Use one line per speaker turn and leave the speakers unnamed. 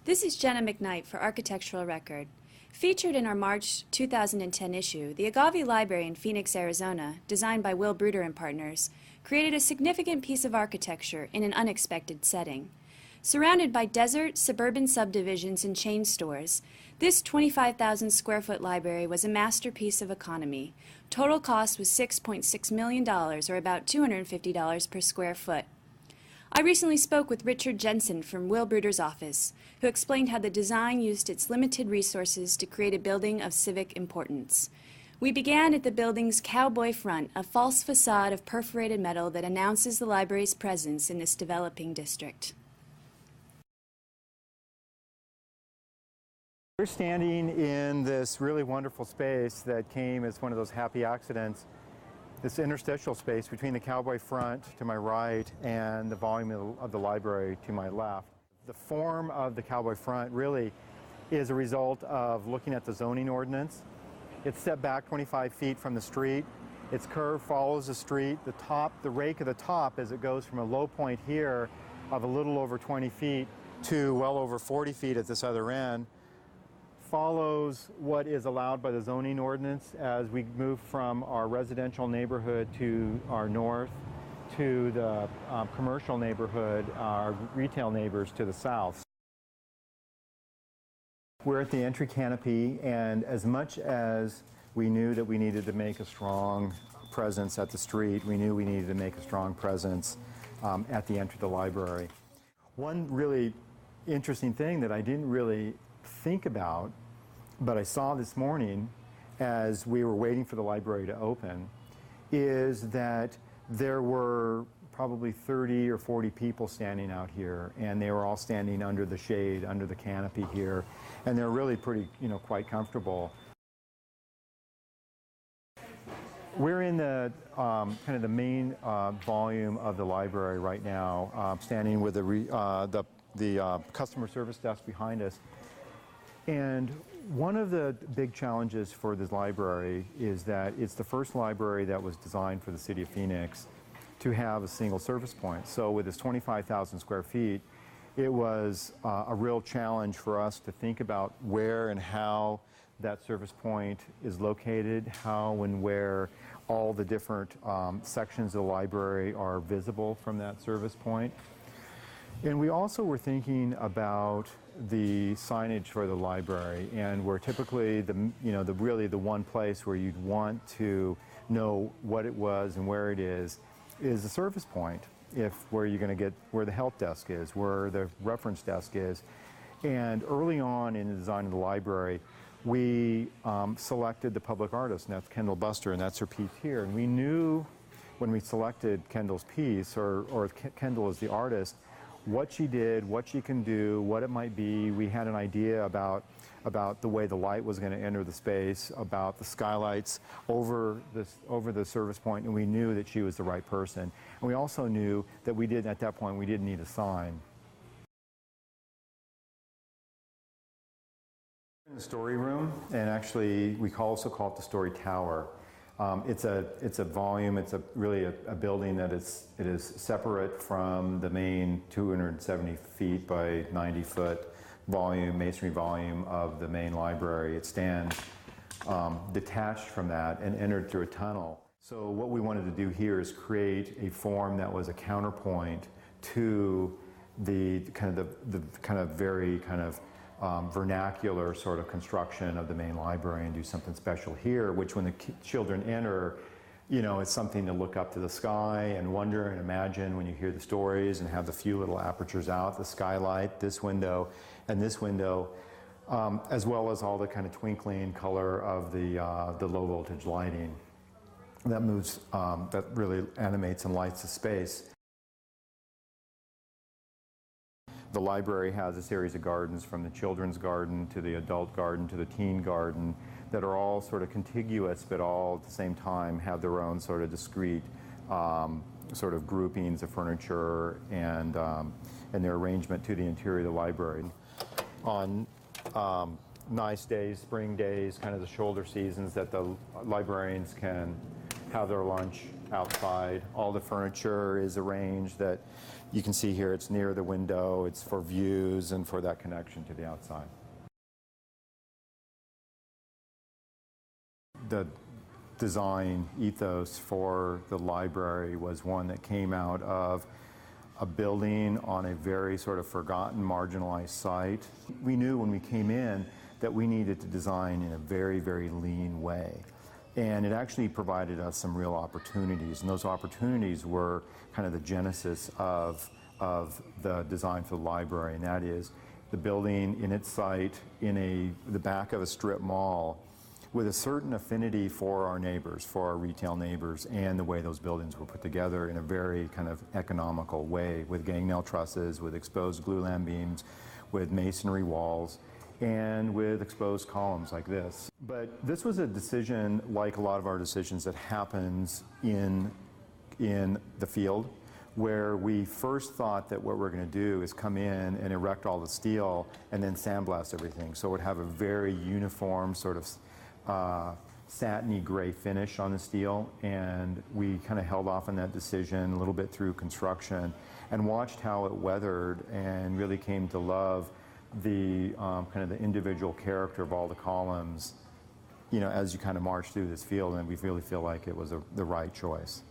This is Jenna McKnight for Architectural Record. Featured in our March 2010 issue, the Agave Library in Phoenix, Arizona, designed by Bruder and Partners, created a significant piece of architecture in an unexpected setting. Surrounded by desert, suburban subdivisions and chain stores, this 25,000 square foot library was a masterpiece of economy. Total cost was $6.6 million, or about $250 per square foot. I recently spoke with Richard Jensen from Bruder's office, who explained how the design used its limited resources to create a building of civic importance. We began at the building's cowboy front, a false facade of perforated metal that announces the library's presence in this developing district.
We're standing in this really wonderful space that came as one of those happy accidents. This interstitial space between the cowboy front to my right and the volume of the library to my left. The form of the cowboy front really is a result of looking at the zoning ordinance. It's set back 25 feet from the street. Its curve follows the street. The rake of the top, as it goes from a low point here of a little over 20 feet to well over 40 feet at this other end, follows what is allowed by the zoning ordinance as we move from our residential neighborhood to our north to the commercial neighborhood, our retail neighbors to the south. We're at the entry canopy, and as much as we knew that we needed to make a strong presence at the street, we knew we needed to make a strong presence at the entry to the library. One really interesting thing that I didn't really think about, but I saw this morning as we were waiting for the library to open, is that there were probably 30 or 40 people standing out here, and they were all standing under the shade, under the canopy here, and they're really pretty, quite comfortable. We're in the kind of the main volume of the library right now, standing with the customer service desk behind us. And one of the big challenges for this library is that it's the first library that was designed for the city of Phoenix to have a single service point. So with its 25,000 square feet, it was a real challenge for us to think about where and how that service point is located, how and where all the different sections of the library are visible from that service point. And we also were thinking about the signage for the library, and we're typically really the one place where you'd want to know what it was and where it is the service point. Where you're going to get where the help desk is, where the reference desk is. And early on in the design of the library, we selected the public artist, and that's Kendall Buster, and that's her piece here. And we knew when we selected Kendall's piece, or Kendall as the artist, what she did, what she can do, what it might be. We had an idea about the way the light was going to enter the space, about the skylights over the service point, and we knew that she was the right person. And we also knew that at that point, we didn't need a sign. In the story room, and actually we also call it the story tower. It's a volume. It's really a building that it is separate from the main 270 feet by 90 foot volume, masonry volume of the main library. It stands detached from that and entered through a tunnel. So what we wanted to do here is create a form that was a counterpoint to the kind of very vernacular sort of construction of the main library, and do something special here, which when the children enter, it's something to look up to the sky and wonder and imagine when you hear the stories, and have the few little apertures out, the skylight, this window, and this window, as well as all the kind of twinkling color of the low voltage lighting that moves, that really animates and lights the space. The library has a series of gardens, from the children's garden to the adult garden to the teen garden, that are all sort of contiguous, but all at the same time have their own sort of discrete sort of groupings of furniture and their arrangement to the interior of the library. On nice days, spring days, kind of the shoulder seasons that the librarians can have their lunch outside. All the furniture is arranged that you can see here. It's near the window. It's for views and for that connection to the outside. The design ethos for the library was one that came out of a building on a very sort of forgotten, marginalized site. We knew when we came in that we needed to design in a very, very lean way. And it actually provided us some real opportunities, and those opportunities were kind of the genesis of the design for the library, and that is the building in its site in the back of a strip mall with a certain affinity for our neighbors, for our retail neighbors, and the way those buildings were put together in a very kind of economical way, with gang nail trusses, with exposed glulam beams, with masonry walls, and with exposed columns like this. But this was a decision, like a lot of our decisions, that happens in the field, where we first thought that what we're going to do is come in and erect all the steel and then sandblast everything. So it would have a very uniform sort of satiny gray finish on the steel, and we kind of held off on that decision a little bit through construction and watched how it weathered and really came to love the kind of the individual character of all the columns, you know, as you kind of march through this field, and we really feel like it was the right choice.